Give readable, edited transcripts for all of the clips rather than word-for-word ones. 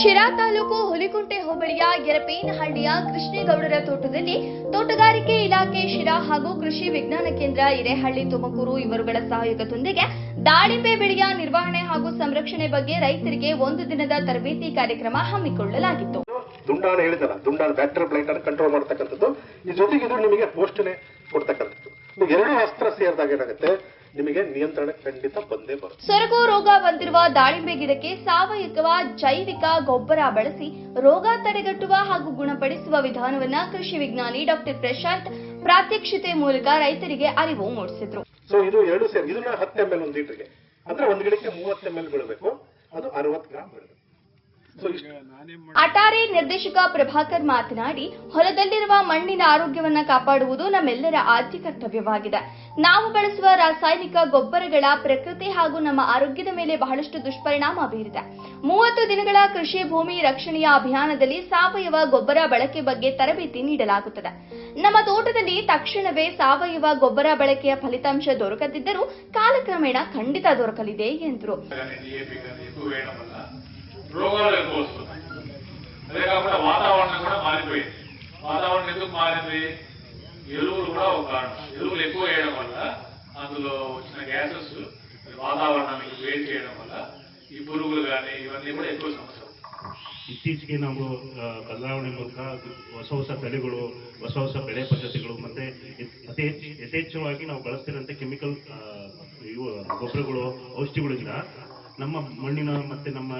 ಶಿರಾ ತಾಲೂಕು ಹುಲಿಕುಂಟೆ ಹೋಬಳಿಯ ಯರಪೇನಹಳ್ಳಿಯ ಕೃಷ್ಣೇಗೌಡರ ತೋಟದಲ್ಲಿ ತೋಟಗಾರಿಕೆ ಇಲಾಖೆ ಶಿರಾ ಹಾಗೂ ಕೃಷಿ ವಿಜ್ಞಾನ ಕೇಂದ್ರ ಹಿರೇಹಳ್ಳಿ ತುಮಕೂರು ಇವರುಗಳ ಸಹಯೋಗದೊಂದಿಗೆ ದಾಳಿಂಬೆ ಬೆಳೆಯ ನಿರ್ವಹಣೆ ಹಾಗೂ ಸಂರಕ್ಷಣೆ ಬಗ್ಗೆ ರೈತರಿಗೆ ಒಂದು ದಿನದ ತರಬೇತಿ ಕಾರ್ಯಕ್ರಮ ಹಮ್ಮಿಕೊಳ್ಳಲಾಗಿತ್ತು. ದುಂಡಾಣ ಹೇಳಿದಲ್ಲ, ದುಂಡಾಣ ಬ್ಯಾಕ್ಟೀರಿಯಾ ಪ್ಲೇಟ್ ಅನ್ನು ಕಂಟ್ರೋಲ್ ಮಾಡತಕ್ಕಂಥದ್ದು, ಈ ಜೊತೆಗೆ ಇದು ನಿಮಗೆ ಪೋಷಣೆ ಕೊಡ್ತಕ್ಕಂಥದ್ದು. ಎರಡು ಅಸ್ತ್ರ ಸೇರಿದಾಗ ಏನಾಗುತ್ತೆ, ನಿಮಗೆ ನಿಯಂತ್ರಣ ಖಂಡಿತ ಬಂದೇ ಬರುತ್ತೆ. ಸೊರಗು ರೋಗ ಬಂದಿರುವ ದಾಳಿಂಬೆ ಗಿಡಕ್ಕೆ ಸಾವಯವ ಜೈವಿಕ ಗೊಬ್ಬರ ಬಳಸಿ ರೋಗ ತಡೆಗಟ್ಟುವ ಹಾಗೂ ಗುಣಪಡಿಸುವ ವಿಧಾನವನ್ನ ಕೃಷಿ ವಿಜ್ಞಾನಿ ಡಾಕ್ಟರ್ ಪ್ರಶಾಂತ್ ಪ್ರಾತ್ಯಕ್ಷಿತೆ ಮೂಲಕ ರೈತರಿಗೆ ಅರಿವು ಮೂಡಿಸಿದ್ರು. ಸೊ ಇದು ಎರಡು ಸೇರಿ, ಇದನ್ನ 10 ml ಒಂದು ಲೀಟರ್ಗೆ, ಅಂದ್ರೆ ಒಂದು ಗಿಡಕ್ಕೆ 30 ml ಬೀಳಬೇಕು, ಅದು 60 ಗ್ರಾಂ ಬೀಳಬೇಕು. ಅಟಾರಿ ನಿರ್ದೇಶಕ ಪ್ರಭಾಕರ್ ಮಾತನಾಡಿ, ಹೊಲದಲ್ಲಿರುವ ಮಣ್ಣಿನ ಆರೋಗ್ಯವನ್ನ ಕಾಪಾಡುವುದು ನಮ್ಮೆಲ್ಲರ ಆದ್ಯ ಕರ್ತವ್ಯವಾಗಿದೆ. ನಾವು ಬಳಸುವ ರಾಸಾಯನಿಕ ಗೊಬ್ಬರಗಳ ಪ್ರಕೃತಿ ಹಾಗೂ ನಮ್ಮ ಆರೋಗ್ಯದ ಮೇಲೆ ಬಹಳಷ್ಟು ದುಷ್ಪರಿಣಾಮ ಬೀರಿದೆ. 30 ದಿನಗಳ ಕೃಷಿ ಭೂಮಿ ರಕ್ಷಣೆಯ ಅಭಿಯಾನದಲ್ಲಿ ಸಾವಯವ ಗೊಬ್ಬರ ಬಳಕೆ ಬಗ್ಗೆ ತರಬೇತಿ ನೀಡಲಾಗುತ್ತದೆ. ನಮ್ಮ ತೋಟದಲ್ಲಿ ತಕ್ಷಣವೇ ಸಾವಯವ ಗೊಬ್ಬರ ಬಳಕೆಯ ಫಲಿತಾಂಶ ದೊರಕದಿದ್ದರೂ ಕಾಲಕ್ರಮೇಣ ಖಂಡಿತ ದೊರಕಲಿದೆ ಎಂದರು. రోగాలు ఎక్కువ వస్తున్నాయి. అదే కాకుండా వాతావరణం కూడా మారిపోయింది. వాతావరణం ఎందుకు మారింది? ఎరువులు కూడా ఒక కారణం. ఎరువులు ఎక్కువ వేయడం వల్ల అందులో వచ్చిన గ్యాసెస్ వాతావరణానికి వేడి చేయడం వల్ల ఈ పురుగులు కానీ ఇవన్నీ కూడా ఎక్కువ సమస్య. ಇತ್ತೀಚೆಗೆ ನಾವು ಬದಲಾವಣೆ ಮೂಲಕ ಹೊಸ ತಳಿಗಳು, ಹೊಸ ಬೆಳೆ ಪದ್ಧತಿಗಳು ಮತ್ತೆ ಯಥೇಚ್ಛವಾಗಿ ನಾವು ಬಳಸ್ತಿರೋಂಥ ಕೆಮಿಕಲ್ ಗೊಬ್ಬರಗಳು, ಔಷಧಿಗಳಿಂದ ನಮ್ಮ ಮಣ್ಣಿನ ಮತ್ತೆ ನಮ್ಮ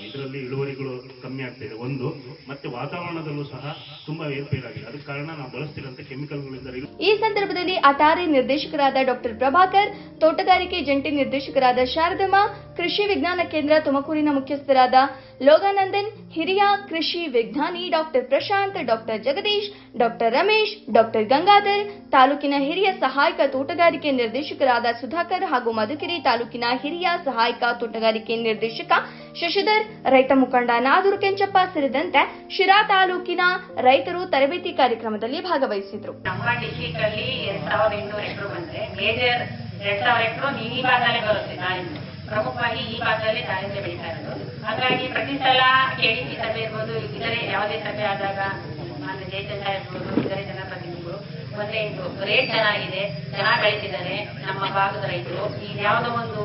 ಇದರಲ್ಲಿ ಇಳುವರಿಗಳು ಕಮ್ಮಿ ಆಗ್ತಾ ಇದೆ. ಒಂದು ಮತ್ತೆ ವಾತಾವರಣದಲ್ಲೂ ಸಹ ತುಂಬಾ ಏರ್ಪೇರಾಗಿದೆ. ಅದಕ್ಕೆ ಕಾರಣ ನಾವು ಬಳಸ್ತಿರೋಂಥ ಕೆಮಿಕಲ್ಗಳಿಂದ. ಈ ಸಂದರ್ಭದಲ್ಲಿ ಅಟಾರಿ ನಿರ್ದೇಶಕರಾದ ಡಾಕ್ಟರ್ ಪ್ರಭಾಕರ್, ತೋಟಗಾರಿಕೆ ಜಂಟಿ ನಿರ್ದೇಶಕರಾದ ಶಾರದಮ್ಮ, ಕೃಷಿ ವಿಜ್ಞಾನ ಕೇಂದ್ರ ತುಮಕೂರಿನ ಮುಖ್ಯಸ್ಥರಾದ ಲೋಗಾನಂದನ್, ಹಿರಿಯ ಕೃಷಿ ವಿಜ್ಞಾನಿ doctor Prashanth, doctor Jagadish, doctor Ramesh, doctor Gangadhar, ತಾಲೂಕಿನ ಹಿರಿಯ ಸಹಾಯಕ ತೋಟಗಾರಿಕೆ ನಿರ್ದೇಶಕರಾದ ಸುಧಾಕರ್ ಹಾಗೂ ಮಧುಗಿರಿ ತಾಲೂಕಿನ ಹಿರಿಯ ಸಹಾಯಕ ತೋಟಗಾರಿಕೆ ನಿರ್ದೇಶಕ ಶಶಿಧರ್, ರೈತ ಮುಖಂಡ ನಾದೂರ್ ಕೆಂಚಪ್ಪ ಸೇರಿದಂತೆ ಶಿರಾ ತಾಲೂಕಿನ ರೈತರು ತರಬೇತಿ ಕಾರ್ಯಕ್ರಮದಲ್ಲಿ ಭಾಗವಹಿಸಿದ್ರು. ನಮ್ಮ ಡಿಸ್ಟ್ರಿಕ್ಟ್ ಅಲ್ಲಿ 2800 ಎಕರೆ ಬಂದ್ರೆ ಮೇಜರ್ 2000 ಎಕರೆ ಈ ಭಾಗದಲ್ಲೇ ಬರುತ್ತೆ. ದಾಳಿಂಬೆ ಪ್ರಮುಖವಾಗಿ ಈ ಭಾಗದಲ್ಲಿ ದಾಳಿಂಬೆ ಬೆಳೀತಾ ಇರೋದು. ಹಾಗಾಗಿ ಪ್ರತಿ ಸಲ ಕೆಡಿಪಿ ಸಭೆ ಇರ್ಬೋದು, ಇತರೆ ಯಾವುದೇ ಸಭೆ ಆದಾಗ ಮಾನ್ಯ ಜಯಚಂದ್ರ ಇರ್ಬೋದು, ಇತರೆ ಜನಪ್ರತಿನಿಧಿಗಳು ಮತ್ತೆ ಇದು ರೇಟ್ ಚೆನ್ನಾಗಿದೆ, ಚೆನ್ನಾಗಿ ಬೆಳೀತಿದ್ದಾರೆ ನಮ್ಮ ಭಾಗದ ರೈತರು. ಈಗ ಯಾವುದೋ ಒಂದು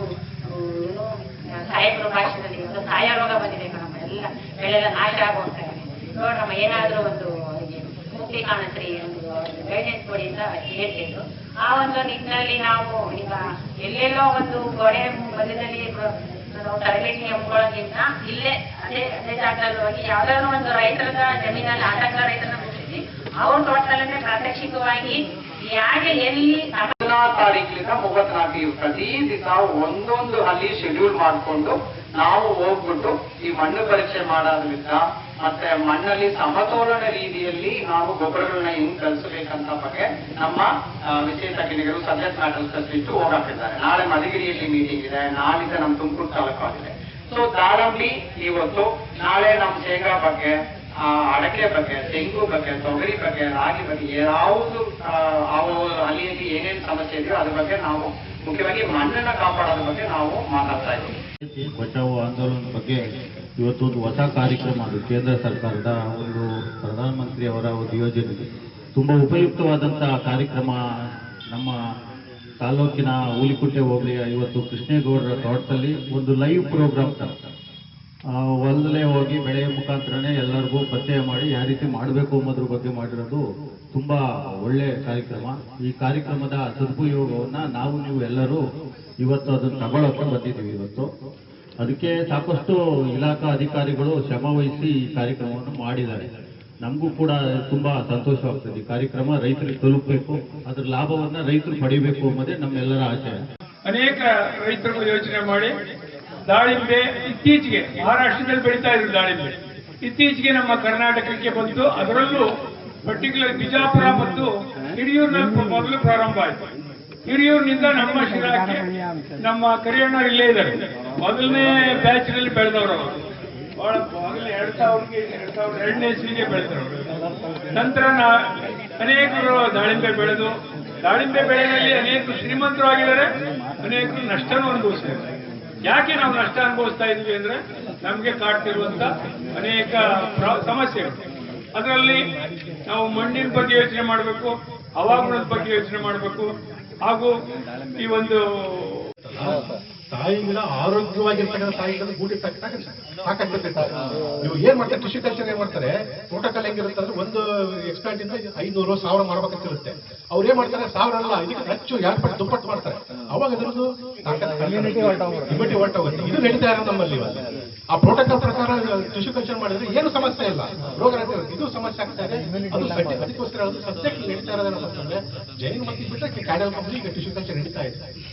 ಸಾಹೇಬರ ಭಾಷೆಯಲ್ಲಿ ಒಂದು ಸಾಯ ರೋಗ ಬಂದಿದೆ ಕಣಮ್ಮ, ಎಲ್ಲ ಬೆಳೆಲ್ಲ ನಾಶ ಆಗೋಗ್ತಾ ಇದೆ ನೋಡ್ರಮ್ಮ, ಏನಾದ್ರೂ ಒಂದು ಮುಕ್ತಿ ಕಾಣಿಸ್ರಿ, ಒಂದು ಗೈಡೆನ್ಸ್ ಕೊಡಿ ಅಂತ ಹೇಳ್ತಿದ್ರು. ಆ ಒಂದು ನಿಟ್ಟಿನಲ್ಲಿ ನಾವು ಈಗ ಎಲ್ಲೆಲ್ಲೋ ಒಂದು ಗೋಡೆ ಮಧ್ಯದಲ್ಲಿ ನಾವು ತರಬೇತಿ ಹಮ್ಮಿಕೊಳ್ಳೋದ್ರಿಂದ ಇಲ್ಲೇ ಅದೇ ಜಾಗದಲ್ಲಿ ಹೋಗಿ ಯಾವ್ದಾದ್ರು ಒಂದು ರೈತರ ಜಮೀನಲ್ಲಿ ಆಟಂಕ ರೈತರನ್ನ ಮುಗಿಸಿ ಅವ್ರ ತೋಟದಲ್ಲೇ ಪ್ರಾತ್ಯಕ್ಷಿಕವಾಗಿ ಯಾಕೆ ಎಲ್ಲಿ 14 ತಾರೀಕಿನಿಂದ 34 ಪ್ರತಿ ದಿವಸ ಒಂದೊಂದು ಅಲ್ಲಿ ಶೆಡ್ಯೂಲ್ ಮಾಡಿಕೊಂಡು ನಾವು ಹೋಗ್ಬಿಟ್ಟು ಈ ಮಣ್ಣು ಪರೀಕ್ಷೆ ಮಾಡೋದ್ರಿಂದ ಮತ್ತೆ ಮಣ್ಣಲ್ಲಿ ಸಮತೋಲನ ರೀತಿಯಲ್ಲಿ ನಾವು ಗೊಬ್ಬರಗಳನ್ನ ಹೆಂಗ್ ಕಲಿಸಬೇಕಂತ ಬಗ್ಗೆ ನಮ್ಮ ವಿಶೇಷಜ್ಞರು ಸಬ್ಜೆಕ್ಟ್ ಮ್ಯಾಟರ್ ಸ್ಪೆಷಲಿಸ್ಟ್ ಹೋಗಾಕಿದ್ದಾರೆ. ನಾಳೆ ಮಧುಗಿರಿಯಲ್ಲಿ ಮೀಟಿಂಗ್ ಇದೆ, ನಾಳಿಂದ ನಮ್ಮ ತುಮಕೂರು ತಾಲೂಕು ಆಗಿದೆ. ಸೊ ದಾಳಂಬಿ ಇವತ್ತು, ನಾಳೆ ನಮ್ಮ ಶೇಂಗಾ ಬಗ್ಗೆ, ಅಡಕೆ ಬಗ್ಗೆ, ತೆಂಗು ಬಗ್ಗೆ, ತೊಗರಿ ಬಗ್ಗೆ, ರಾಗಿ ಬಗ್ಗೆ, ಯಾವುದು ಅಲ್ಲಿ ಏನೇನು ಸಮಸ್ಯೆ ಇದೆಯೋ ಅದ್ರ ಬಗ್ಗೆ ನಾವು ಮುಖ್ಯವಾಗಿ ಮಣ್ಣನ್ನ ಕಾಪಾಡೋದ್ರ ಬಗ್ಗೆ ನಾವು ಮಾತಾಡ್ತಾ ಇದ್ದೀವಿ. ಬಚಾವ್ ಆಂದೋಲನದ ಬಗ್ಗೆ ಇವತ್ತೊಂದು ಹೊಸ ಕಾರ್ಯಕ್ರಮ, ಅದು ಕೇಂದ್ರ ಸರ್ಕಾರದ ಒಂದು ಪ್ರಧಾನಮಂತ್ರಿಯವರ ಒಂದು ಯೋಜನೆ, ತುಂಬಾ ಉಪಯುಕ್ತವಾದಂತಹ ಕಾರ್ಯಕ್ರಮ. ನಮ್ಮ ತಾಲೂಕಿನ ಹುಲಿಕುಂಟೆ ಹೋಬಳಿಯ ಇವತ್ತು ಕೃಷ್ಣೇಗೌಡರ ತೋಟದಲ್ಲಿ ಒಂದು ಲೈವ್ ಪ್ರೋಗ್ರಾಮ್ ತರ ಹೊಲದಲ್ಲೇ ಹೋಗಿ ಬೆಳೆಯ ಮುಖಾಂತರನೇ ಎಲ್ಲರಿಗೂ ಪರಿಚಯ ಮಾಡಿ ಯಾವ ರೀತಿ ಮಾಡಬೇಕು ಅನ್ನೋದ್ರ ಬಗ್ಗೆ ಮಾಡಿರೋದು ತುಂಬಾ ಒಳ್ಳೆ ಕಾರ್ಯಕ್ರಮ. ಈ ಕಾರ್ಯಕ್ರಮದ ಸದುಪಯೋಗವನ್ನ ನೀವು ಎಲ್ಲರೂ ಇವತ್ತು ಅದನ್ನು ತಗೊಳ್ಳೋಕೆ ಬಂದಿದ್ದೀವಿ. ಇವತ್ತು ಅದಕ್ಕೆ ಸಾಕಷ್ಟು ಇಲಾಖಾ ಅಧಿಕಾರಿಗಳು ಶ್ರಮ ವಹಿಸಿ ಈ ಕಾರ್ಯಕ್ರಮವನ್ನು ಮಾಡಿದ್ದಾರೆ. ನಮಗೂ ಕೂಡ ತುಂಬಾ ಸಂತೋಷವಾಗ್ತದೆ. ಈ ಕಾರ್ಯಕ್ರಮ ರೈತರಿಗೆ ತಲುಪಬೇಕು, ಅದರ ಲಾಭವನ್ನ ರೈತರು ಪಡಿಬೇಕು ಅನ್ನೋದೇ ನಮ್ಮೆಲ್ಲರ ಆಶಯ. ಅನೇಕ ರೈತರು ಯೋಚನೆ ಮಾಡಿ ದಾಳಿಂಬೆ ಇತ್ತೀಚೆಗೆ ಮಹಾರಾಷ್ಟ್ರದಲ್ಲಿ ಬೆಳೀತಾ ಇದ್ರು ದಾಳಿಂಬೆ, ಇತ್ತೀಚೆಗೆ ನಮ್ಮ ಕರ್ನಾಟಕಕ್ಕೆ ಬಂತು. ಅದರಲ್ಲೂ ಪರ್ಟಿಕ್ಯುಲರ್ ಬಿಜಾಪುರ ಮತ್ತು ಹಿರಿಯೂರಿನಲ್ಲಿ ಮೊದಲು ಪ್ರಾರಂಭ ಆಯಿತು. ಹಿರಿಯೂರಿನಿಂದ ನಮ್ಮ ಶಿರಾಕ್ಕೆ ನಮ್ಮ ಕರಿಯಣ್ಣ ಇಲ್ಲೇ ಇದ್ದಾರೆ. ಮೊದಲನೇ ಬ್ಯಾಚ್ ನಲ್ಲಿ ಬೆಳೆದವರು ಬಹಳ 2002ನೇ ಇಸ್ವಿಗೆ ಬೆಳೆದವರು. ನಂತರ ಅನೇಕರು ದಾಳಿಂಬೆ ಬೆಳೆದು ದಾಳಿಂಬೆ ಬೆಳೆಯಲ್ಲಿ ಅನೇಕರು ಶ್ರೀಮಂತರು ಆಗಿದ್ದಾರೆ, ಅನೇಕರು ನಷ್ಟನೂ ಅನುಭವಿಸಿದ್ದಾರೆ. ಯಾಕೆ ನಾವು ನಷ್ಟ ಅನುಭವಿಸ್ತಾ ಇದ್ವಿ ಅಂದ್ರೆ ನಮಗೆ ಕಾಡ್ತಿರುವಂತ ಅನೇಕ ಸಮಸ್ಯೆಗಳು. ಅದರಲ್ಲಿ ನಾವು ಮಣ್ಣಿನ ಬಗ್ಗೆ ಯೋಚನೆ ಮಾಡಬೇಕು, ಹವಾಗುಣದ ಬಗ್ಗೆ ಯೋಚನೆ ಮಾಡಬೇಕು, ಹಾಗೂ ಈ ಒಂದು ತಾಯಿಗಳ ಆರೋಗ್ಯವಾಗಿರ್ತಕ್ಕಂಥ ತಾಯಿಗಳು ಗೂಟಿ ಸಾಕಾಗ್ತಿರ್ತಾರೆ. ನೀವು ಏನ್ ಮಾಡ್ತಾರೆ, ಟಿಶ್ಯೂ ಕಲ್ಚರ್ ಏನ್ ಮಾಡ್ತಾರೆ, ಪ್ರೋಟೋಕಾಲ್ ಹೆಂಗಿರುತ್ತೆ ಅಂದ್ರೆ ಒಂದು ಎಕ್ಸ್ಪರ್ಟ್ ಇಂದ 500-1000 ಮಾಡ್ಬೇಕಂತಿರುತ್ತೆ. ಅವ್ರು ಏನ್ ಮಾಡ್ತಾರೆ, 1000 ಅಲ್ಲ, ಇದಕ್ಕೆ ಹೆಚ್ಚು 2 ಪಟ್ಟು ದುಪ್ಪಟ್ಟು ಮಾಡ್ತಾರೆ. ಅವಾಗ ಅದರದ್ದು ಇಮ್ಯುನಿಟಿ ಹೊರಟೋಗುತ್ತೆ. ಇದು ನಡೀತಾ ಇರೋದು ನಮ್ಮಲ್ಲಿ ಇವಾಗ. ಆ ಪ್ರೋಟೋಕಾಲ್ ಪ್ರಕಾರ ಟಿಶ್ಯೂ ಕಲ್ಚರ್ ಮಾಡಿದ್ರೆ ಏನು ಸಮಸ್ಯೆ ಇಲ್ಲ, ರೋಗ ಇದು ಸಮಸ್ಯೆ ಆಗ್ತಾ ಇದೆ. ಅದಕ್ಕೋಸ್ಕರ ಸದ್ಯಕ್ಕೆ ನಡೀತಾ ಇರೋದೇನಂತಂದ್ರೆ ಜೈನ್ ಮತ್ತೆ ಬಿಟ್ಟರೆ ಕ್ಯಾಡಲ್ ಕಂಪ್ನಿ ಈಗ ಟಿಶ್ಯೂ ಕಲ್ಚರ್ ನಡೀತಾ ಇದೆ.